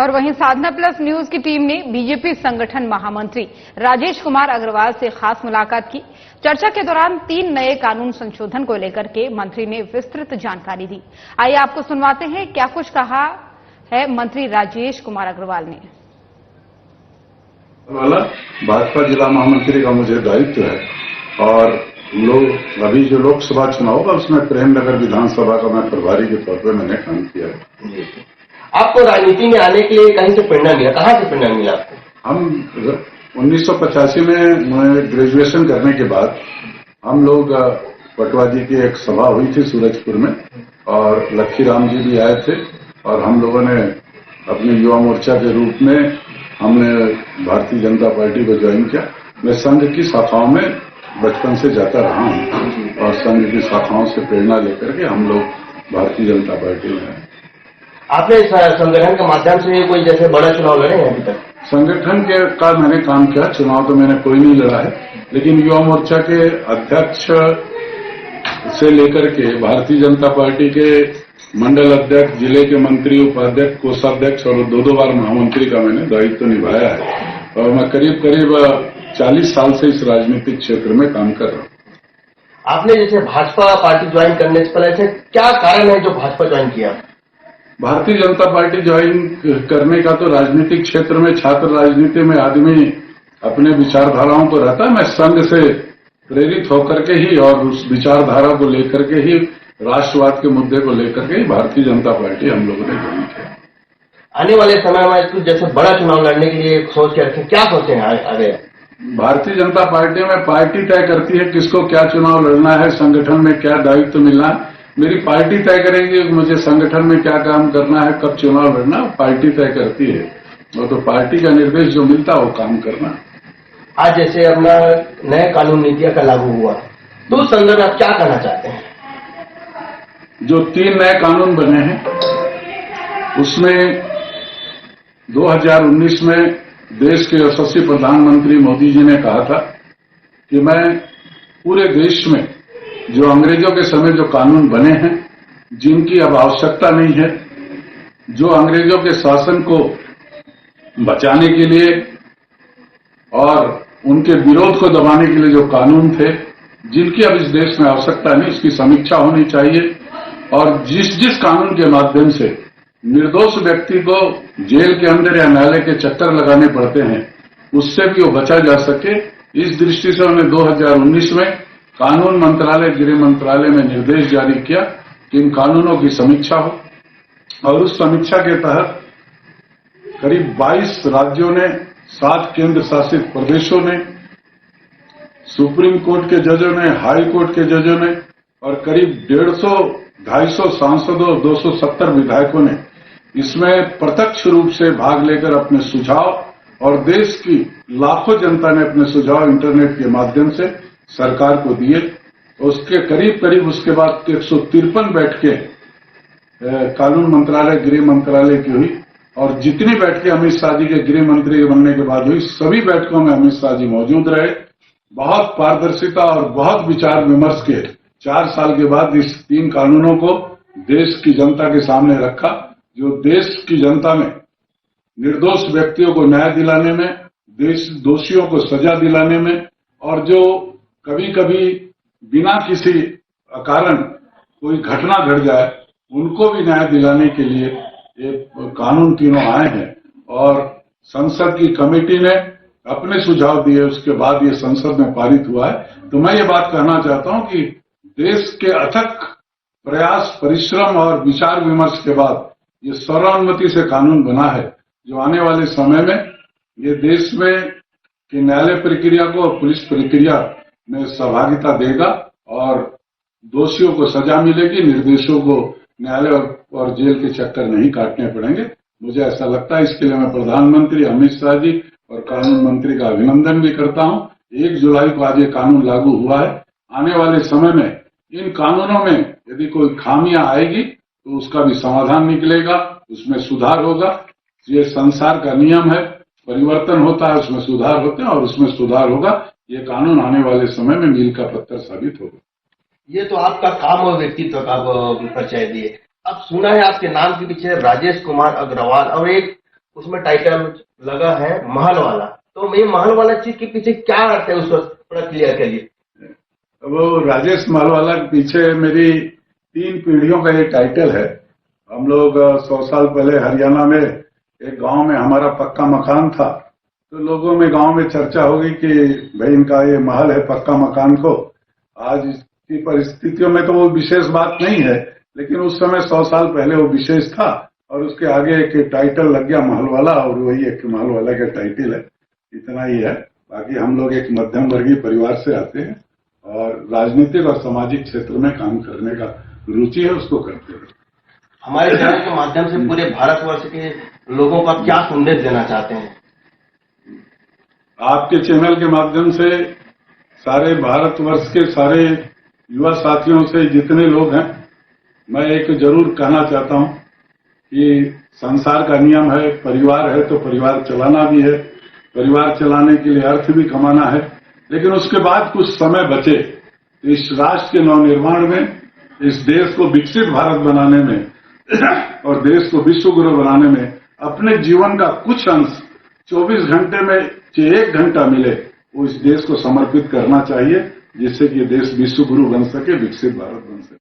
और वहीं साधना plus news की टीम ने बीजेपी संगठन महामंत्री राजेश कुमार अग्रवाल से खास मुलाकात की। चर्चा के दौरान 3 नए कानून संशोधन को लेकर के मंत्री ने विस्तृत जानकारी दी। आइए आपको सुनवाते हैं क्या कुछ कहा है मंत्री राजेश कुमार अग्रवाल ने। भाजपा जिला महामंत्री का मुझे दायित्व है और अभी जो लोकसभा चुनाव होगा उसमें प्रेमनगर विधानसभा का मैं प्रभारी के तौर पर मैंने काम किया है। आपको राजनीति में आने के लिए कहीं से प्रेरणा मिला, कहाँ से प्रेरणा मिला आपको? हम 1985 में ग्रेजुएशन करने के बाद हम लोग पटवाजी की एक सभा हुई थी सूरजपुर में और लक्खीराम जी भी आए थे और हम लोगों ने अपने युवा मोर्चा के रूप में हमने भारतीय जनता पार्टी को ज्वाइन किया। मैं संघ की शाखाओं में बचपन से जाता रहा हूं और संघ की शाखाओं से प्रेरणा लेकर के हम लोग भारतीय जनता पार्टी में हैं। आपने संगठन के माध्यम से कोई जैसे बड़ा चुनाव लड़े हैं अभी तक? संगठन का मैंने काम किया, चुनाव तो मैंने कोई नहीं लड़ा है, लेकिन युवा मोर्चा के अध्यक्ष से लेकर के भारतीय जनता पार्टी के मंडल अध्यक्ष, जिले के मंत्री, उपाध्यक्ष, कोषाध्यक्ष और 2 बार महामंत्री का मैंने दायित्व निभाया है और मैं करीब 40 साल से इस राजनीतिक क्षेत्र में काम कर रहा हूँ। आपने जैसे भाजपा पार्टी ज्वाइन करने से पहले क्या कारण है जो भाजपा ज्वाइन किया? भारतीय जनता पार्टी ज्वाइन करने का तो राजनीतिक क्षेत्र में, छात्र राजनीति में आदमी अपने विचारधाराओं को रहता है। मैं संघ से प्रेरित होकर के ही और उस विचारधारा को लेकर के ही, राष्ट्रवाद के मुद्दे को लेकर के ही भारतीय जनता पार्टी हम लोगों ने ज्वाइन किया। आने वाले समय में कुछ जैसे बड़ा चुनाव लड़ने के लिए सोच के रखें, क्या सोचे हैं आगे? भारतीय जनता पार्टी में पार्टी तय करती है किसको क्या चुनाव लड़ना है, संगठन में क्या दायित्व मिलना है। मेरी पार्टी तय करेगी मुझे संगठन में क्या काम करना है, कब चुनाव लड़ना, पार्टी तय करती है और तो पार्टी का निर्देश जो मिलता है वो काम करना। आज जैसे अपना नए कानून नीतियां का लागू हुआ तो उस संदर्भ में आप क्या कहना चाहते हैं? जो 3 नए कानून बने हैं उसमें 2019 में देश के यशस्वी प्रधानमंत्री मोदी जी ने कहा था कि मैं पूरे देश में जो अंग्रेजों के समय जो कानून बने हैं जिनकी अब आवश्यकता नहीं है, जो अंग्रेजों के शासन को बचाने के लिए और उनके विरोध को दबाने के लिए जो कानून थे, जिनकी अब इस देश में आवश्यकता नहीं, उसकी समीक्षा होनी चाहिए और जिस कानून के माध्यम से निर्दोष व्यक्ति को जेल के अंदर या न्यायालय के चक्कर लगाने पड़ते हैं उससे भी वो बचा जा सके, इस दृष्टि से उन्होंने 2019 में कानून मंत्रालय, गृह मंत्रालय में निर्देश जारी किया कि इन कानूनों की समीक्षा हो और उस समीक्षा के तहत करीब 22 राज्यों ने, 7 केंद्र शासित प्रदेशों ने, सुप्रीम कोर्ट के जजों ने, हाई कोर्ट के जजों ने और करीब 150-250 सांसदों, 270 विधायकों ने इसमें प्रत्यक्ष रूप से भाग लेकर अपने सुझाव और देश की लाखों जनता ने अपने सुझाव इंटरनेट के माध्यम से सरकार को दिए। उसके करीब उसके बाद 153 बैठकें कानून मंत्रालय, गृह मंत्रालय की हुई और जितनी बैठकें अमित शाह जी के गृह मंत्री बनने के बाद हुई, सभी बैठकों में अमित शाह जी मौजूद रहे। बहुत पारदर्शिता और बहुत विचार विमर्श के 4 साल के बाद इस 3 कानूनों को देश की जनता के सामने रखा, जो देश की जनता में निर्दोष व्यक्तियों को न्याय दिलाने में, देश दोषियों को सजा दिलाने में और जो कभी कभी बिना किसी कारण कोई घटना घट जाए उनको भी न्याय दिलाने के लिए ये कानून तीनों आए हैं और संसद की कमेटी ने अपने सुझाव दिए, उसके बाद ये संसद में पारित हुआ है। तो मैं ये बात कहना चाहता हूं कि देश के अथक प्रयास, परिश्रम और विचार विमर्श के बाद ये सर्वानुमति से कानून बना है, जो आने वाले समय में ये देश में कि न्यायालय प्रक्रिया को और पुलिस प्रक्रिया में सहभागिता देगा और दोषियों को सजा मिलेगी, निर्दोषियों को न्यायालय और जेल के चक्कर नहीं काटने पड़ेंगे। मुझे ऐसा लगता है, इसके लिए मैं प्रधानमंत्री अमित शाह जी और कानून मंत्री का अभिनंदन भी करता हूं। 1 जुलाई को आज ये कानून लागू हुआ है। आने वाले समय में इन कानूनों में यदि कोई खामियां आएगी तो उसका भी समाधान निकलेगा, उसमें सुधार होगा। ये संसार का नियम है, परिवर्तन होता है, उसमें सुधार होते हैं और उसमें सुधार होगा। ये कानून आने वाले समय में मील का पत्थर साबित होगा। ये तो आपका काम और व्यक्तित्व का परिचय दिए। अब सुना है आपके नाम के पीछे राजेश कुमार अग्रवाल और एक उसमें टाइटल लगा है महल वाला, तो ये महल वाला चीज के पीछे क्या अर्थ है, उस वक्त थोड़ा क्लियर करिए। वो राजेश मालवाला के पीछे मेरी 3 पीढ़ियों का ये टाइटल है। हम लोग 100 साल पहले हरियाणा में एक गांव में हमारा पक्का मकान था, तो लोगों में गांव में चर्चा होगी कि भाई इनका ये महल है पक्का मकान को। आज की परिस्थितियों में तो वो विशेष बात नहीं है, लेकिन उस समय 100 साल पहले वो विशेष था और उसके आगे एक टाइटल लग गया महल वाला, और वही एक महल वाला का टाइटल है। इतना ही है। बाकी हम लोग एक मध्यम वर्गीय परिवार से आते हैं और राजनीतिक और सामाजिक क्षेत्र में काम करने का रुचि है, उसको करते हैं। हमारे चैनल के माध्यम से पूरे भारतवर्ष के लोगों का क्या संदेश देना चाहते हैं? आपके चैनल के माध्यम से सारे भारतवर्ष के सारे युवा साथियों से जितने लोग हैं, मैं एक जरूर कहना चाहता हूं कि संसार का नियम है, परिवार है तो परिवार चलाना भी है, परिवार चलाने के लिए अर्थ भी कमाना है, लेकिन उसके बाद कुछ समय बचे इस राष्ट्र के नवनिर्माण में, इस देश को विकसित भारत बनाने में और देश को विश्व गुरु बनाने में अपने जीवन का कुछ अंश 24 घंटे में 1 घंटा मिले वो इस देश को समर्पित करना चाहिए, जिससे कि ये देश विश्व गुरु बन सके, विकसित भारत बन सके।